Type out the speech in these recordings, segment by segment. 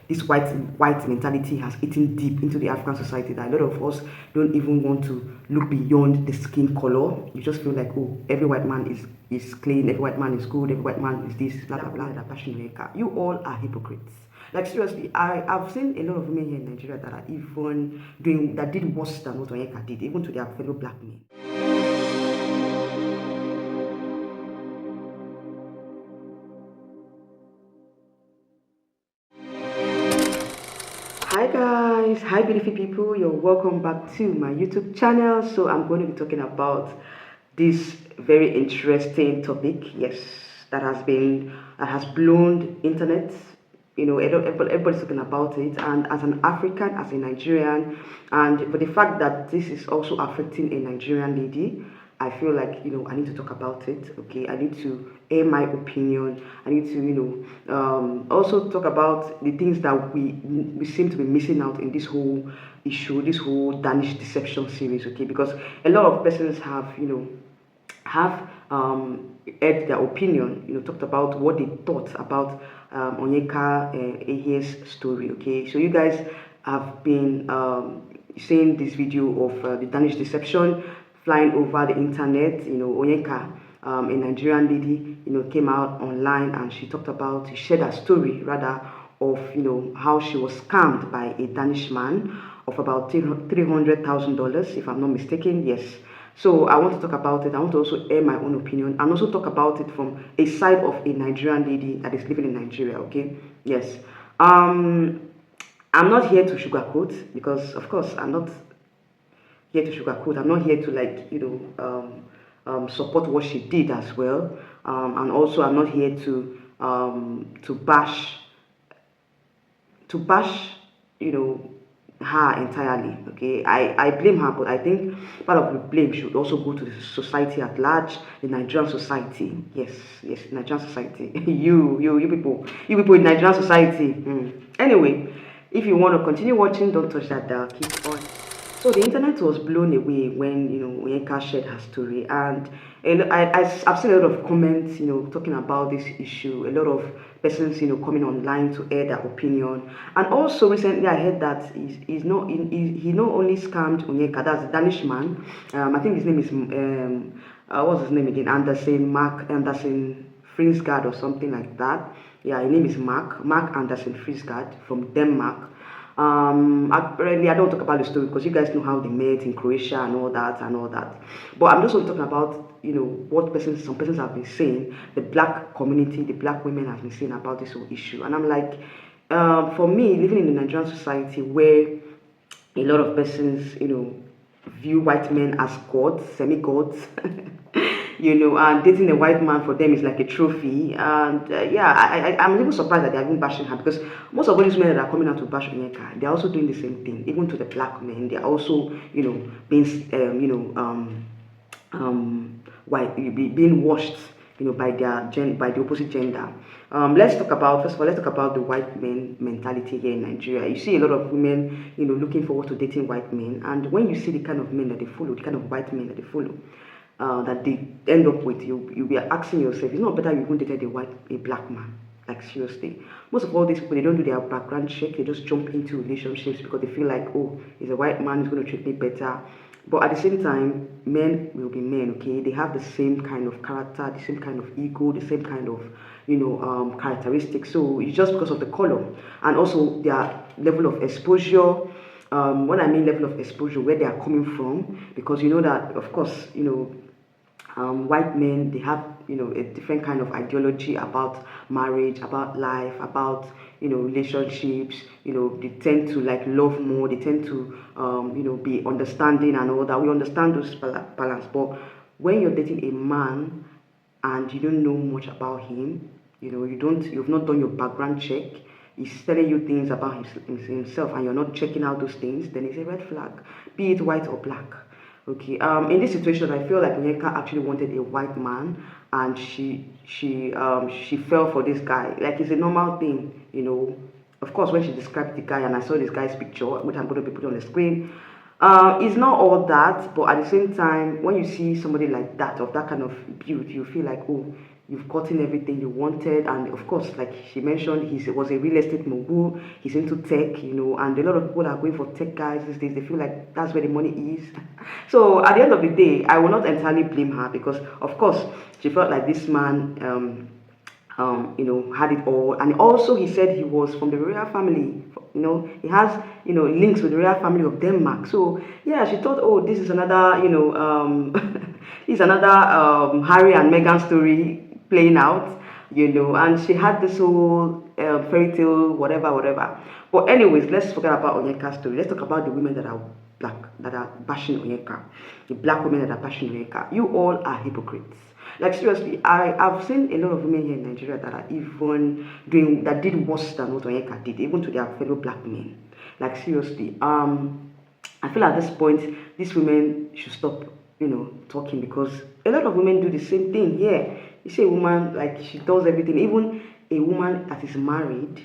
this white mentality has eaten deep into the African society that a lot of us don't even want to look beyond the skin color. You just feel like, oh, every white man is clean, every white man is good, every white man is this, blah blah blah. That Bashing Onyeka. You all are hypocrites. Like seriously, I've seen a lot of women here in Nigeria that are even that did worse than what Onyeka did, even to their fellow black men. Hi guys, hi beautiful people, you're welcome back to my YouTube channel. So I'm going to be talking about this very interesting topic, yes, that has blown internet. You know, everybody's talking about it, and as an African, as a Nigerian, and for the fact that this is also affecting a Nigerian lady, I feel like, you know, I need to talk about it. Okay, I need to air my opinion. I need to, you know, also talk about the things that we seem to be missing out in this whole issue, this whole Danish Deception series. Okay, because a lot of persons have, you know, have aired their opinion, you know, talked about what they thought about Onyeka Ehie's story. Okay, so you guys have been seeing this video of the Danish Deception flying over the internet. You know, Onyeka, a Nigerian lady, you know, came out online and she shared her story rather of, you know, how she was scammed by a Danish man of about $300,000, if I'm not mistaken. Yes. So I want to talk about it. I want to also air my own opinion and also talk about it from a side of a Nigerian lady that is living in Nigeria. Okay. Yes. I'm not here to sugarcoat, because of course I'm not here to sugarcoat. I'm not here to, like, you know, support what she did as well, and also I'm not here to bash, you know, her entirely. Okay, I blame her, but I think part of the blame should also go to the society at large, the Nigerian society. Yes, yes, Nigerian society. You people in Nigerian society. Anyway, if you want to continue watching, don't touch that dial, keep on. So the internet was blown away when, you know, Onyeka shared her story, and I've seen a lot of comments, you know, talking about this issue. A lot of persons, you know, coming online to air their opinion. And also recently, I heard that he not only scammed Onyeka, that's a Danish man. I think his name is what's his name again? Mark Anderson Frinsgaard or something like that. Yeah, his name is Mark Anderson Frinsgaard from Denmark. Apparently, I don't talk about the story because you guys know how they met in Croatia and all that and all that. But I'm just talking about, you know, what some persons have been saying, the black community, the black women have been saying about this whole issue. And I'm like, for me, living in the Nigerian society where a lot of persons, you know, view white men as gods, semi-gods, you know, and dating a white man for them is like a trophy. And yeah, I'm a little surprised that they are even bashing her, because most of all these men that are coming out to bash Onyeka, they're also doing the same thing. Even to the black men, they're also, you know, being, white, being washed, you know, by by the opposite gender. First of all, let's talk about the white men mentality here in Nigeria. You see a lot of women, you know, looking forward to dating white men, and when you see the kind of men that they follow, the kind of white men that they follow, that they end up with, you'll be asking yourself, it's not better you even dated a black man? Like seriously, most of all these people, they don't do their background check. They just jump into relationships because they feel like, oh, he's a white man, he's going to treat me better. But at the same time, men will be men. Okay, they have the same kind of character, the same kind of ego, the same kind of, you know, characteristics. So it's just because of the color and also their level of exposure. When I mean level of exposure, where they are coming from, because you know that, of course, you know, white men, they have, you know, a different kind of ideology about marriage, about life, about, you know, relationships. You know, they tend to like love more, they tend to you know, be understanding and all that. We understand those balance. But when you're dating a man and you don't know much about him, you know, you've not done your background check, he's telling you things about himself and you're not checking out those things, then it's a red flag, be it white or black. Okay. In this situation, I feel like Onyeka actually wanted a white man, and she fell for this guy. Like, it's a normal thing, you know. Of course, when she described the guy, and I saw this guy's picture, which I'm going to be putting on the screen, it's not all that, but at the same time, when you see somebody like that, of that kind of build, you feel like, oh, you've gotten everything you wanted, and of course, like she mentioned, he was a real estate mogul. He's into tech, and a lot of people are going for tech guys these days. They feel like that's where the money is. So at the end of the day, I will not entirely blame her, because of course she felt like this man had it all. And also he said he was from the royal family. He has, links with the royal family of Denmark. So yeah, she thought, oh, this is another, this is another Harry and Meghan story playing out, and she had this whole fairy tale, whatever, whatever. But anyways, let's forget about Onyeka's story. Let's talk about the women that are black, that are bashing Onyeka, the black women that are bashing Onyeka. You all are hypocrites. Like seriously, I've seen a lot of women here in Nigeria that are even that did worse than what Onyeka did, even to their fellow black men. Like seriously, I feel at this point these women should stop, talking, because a lot of women do the same thing here. You see a woman, like, she does everything, even a woman that is married,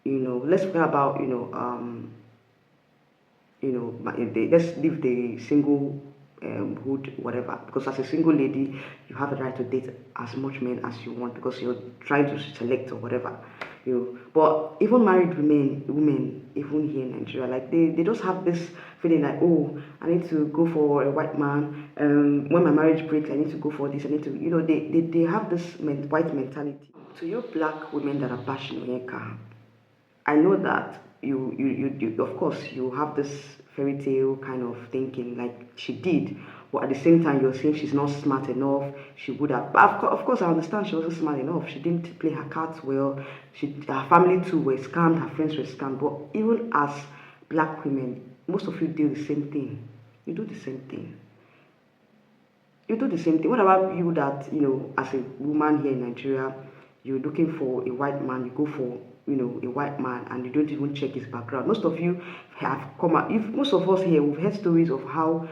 let's forget about, let's leave the single hood, whatever, because as a single lady you have the right to date as much men as you want, because you're trying to select or whatever, but even married women even here in Nigeria, like they just have this feeling like, oh, I need to go for a white man, when my marriage breaks I need to go for this, I need to, they have this white mentality. To you black women that are bashing Onyeka, I know that you of course you have this fairy tale kind of thinking, like she did, but at the same time you're saying she's not smart enough. She would have, but of course I understand she wasn't smart enough. She didn't play her cards well. Her family too were scammed, her friends were scammed. But even as black women, most of you do the same thing. You do the same thing. You do the same thing. What about you that, as a woman here in Nigeria, you're looking for a white man, you go for, a white man, and you don't even check his background? Most of you have come out, most of us here, we've heard stories of how,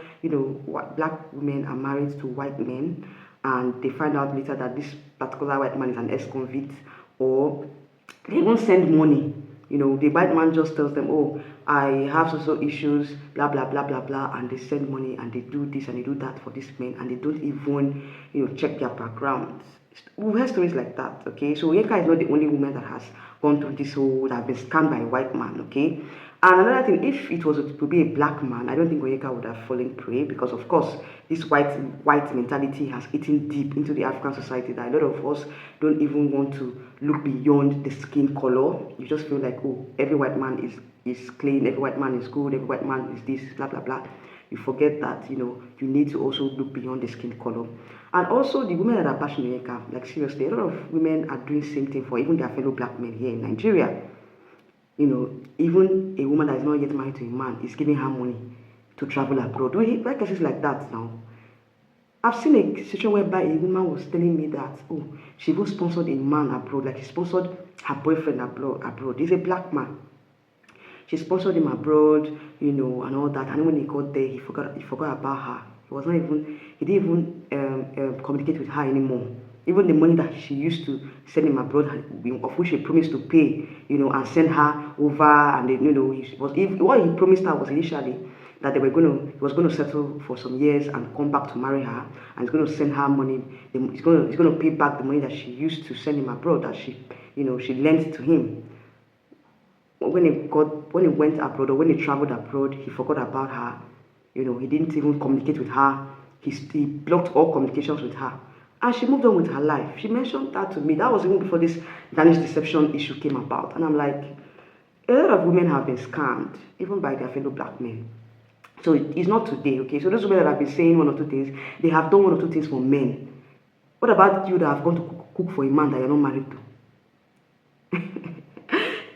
black women are married to white men, and they find out later that this particular white man is an ex-convict, or they won't send money. The white man just tells them, oh, I have social issues, blah, blah, blah, blah, blah, and they send money, and they do this and they do that for this men, and they don't even, check their backgrounds. We've heard stories like that, okay? So Onyeka is not the only woman that has gone through this whole, that have been scammed by a white man, okay? And another thing, if it was to be a black man, I don't think Onyeka would have fallen prey, because of course this white mentality has eaten deep into the African society, that a lot of us don't even want to look beyond the skin color. You just feel like, oh, every white man is clean, every white man is good, every white man is this, blah blah blah. You forget that, you need to also look beyond the skin color. And also the women that are bashing Onyeka, like seriously, a lot of women are doing the same thing for even their fellow black men here in Nigeria. Even a woman that is not yet married to a man is giving her money to travel abroad. We hear cases like that now. I've seen a situation whereby a woman was telling me that, oh, she was sponsored a man abroad, like she sponsored her boyfriend abroad. He's a black man. She sponsored him abroad, and all that. And when he got there, he forgot about her. He didn't even communicate with her anymore. Even the money that she used to send him abroad, of which he promised to pay, and send her over, and what he promised her was initially that he was going to settle for some years and come back to marry her, and he's going to send her money. He's going to pay back the money that she used to send him abroad, that she lent to him. When he went abroad, or when he traveled abroad, he forgot about her. He didn't even communicate with her. He blocked all communications with her. And she moved on with her life. She mentioned that to me. That was even before this Danish Deception issue came about. And I'm like, a lot of women have been scammed, even by their fellow black men. So it's not today, okay? So those women that have been saying one or two things, they have done one or two things for men. What about you that have gone to cook for a man that you're not married to?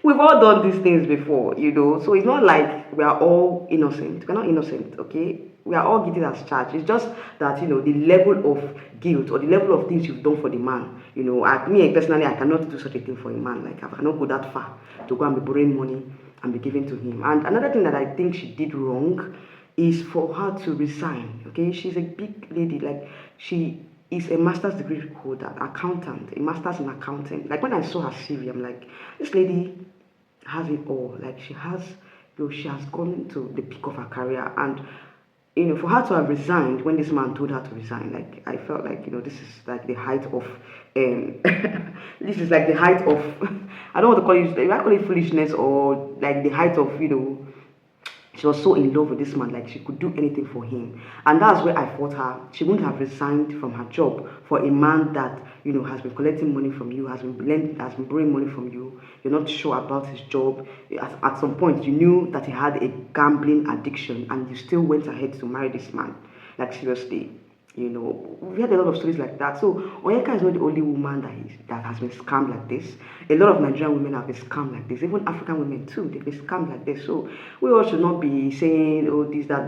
We've all done these things before, So it's not like we are all innocent. We're not innocent, okay? We are all guilty as charged. It's just that, the level of guilt or the level of things you've done for the man. Me personally, I cannot do such a thing for a man. Like, I cannot go that far to go and be borrowing money and be giving to him. And another thing that I think she did wrong is for her to resign, okay? She's a big lady. Like, she is a master's degree holder, accountant, a master's in accounting. Like, when I saw her CV, I'm like, this lady has it all. Like, she has gone to the peak of her career, and for her to have resigned when this man told her to resign, like I felt like this is like the height of this is like the height of I don't want to call it, I call it foolishness, or like the height of she was so in love with this man, like she could do anything for him. And that's where I thought she wouldn't have resigned from her job for a man that, has been collecting money from you, has been borrowing money from you. You're not sure about his job. At some point, you knew that he had a gambling addiction, and you still went ahead to marry this man. Like, seriously. We had a lot of stories like that. So Onyeka is not the only woman that has been scammed like this. A lot of Nigerian women have been scammed like this. Even African women too, they've been scammed like this. So we all should not be saying, oh, this, that.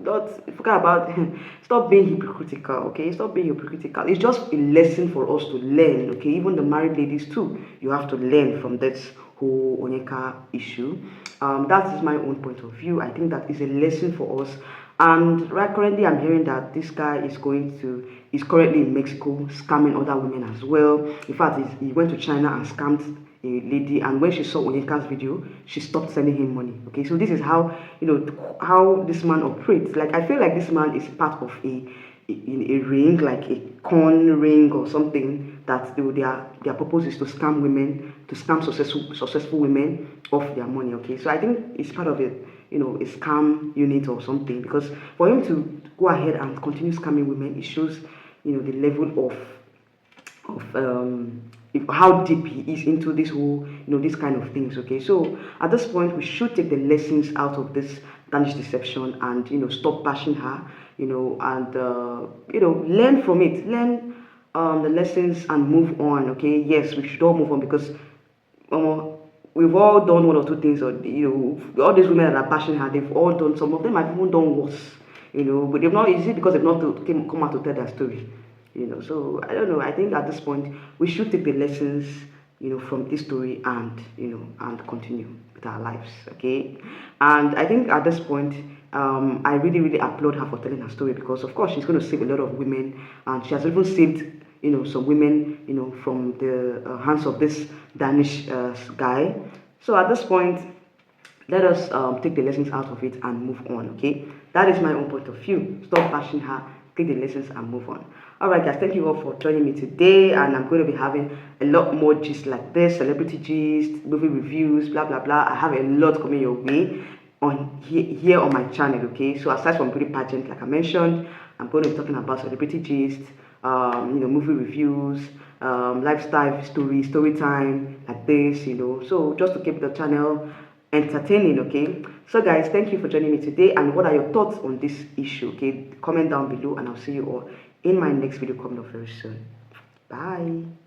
Don't forget about stop being hypocritical, okay? Stop being hypocritical. It's just a lesson for us to learn, okay? Even the married ladies too, you have to learn from this whole Onyeka issue. That is my own point of view. I think that is a lesson for us. And right currently, I'm hearing that this guy is currently in Mexico scamming other women as well. In fact, he went to China and scammed a lady, and when she saw Onyeka's video, she stopped sending him money. Okay, so this is how how this man operates. Like, I feel like this man is part of a ring, like a con ring or something, that their purpose is to scam women, to scam successful women of their money. Okay, so I think it's part of it, a scam unit or something, because for him to go ahead and continue scamming women, it shows the level of how deep he is into this whole this kind of things. Okay, so at this point we should take the lessons out of this Danish Deception and stop bashing her, and learn from it, learn the lessons and move on. Okay, yes, we should all move on, because we've all done one or two things, or all these women that are bashing her, they've all done, some of them have even done worse, but they've not, is it because they've not come out to tell their story? So I don't know. I think at this point we should take the lessons from this story, and and continue with our lives. Okay, and I think at this point I really applaud her for telling her story, because of course she's going to save a lot of women, and she has even saved some women from the hands of this Danish guy. So at this point, let us take the lessons out of it and move on. Okay, that is my own point of view. Stop bashing her, take the lessons and move on. Alright guys, thank you all for joining me today, and I'm going to be having a lot more gist like this, celebrity gist, movie reviews, blah blah blah. I have a lot coming your way on here on my channel. Okay, so aside from beauty pageant, like I mentioned, I'm going to be talking about celebrity gist, movie reviews, lifestyle story time, like this, so just to keep the channel entertaining. Okay, so guys, thank you for joining me today, and what are your thoughts on this issue? Okay, comment down below, and I'll see you all in my next video coming up very soon. Bye.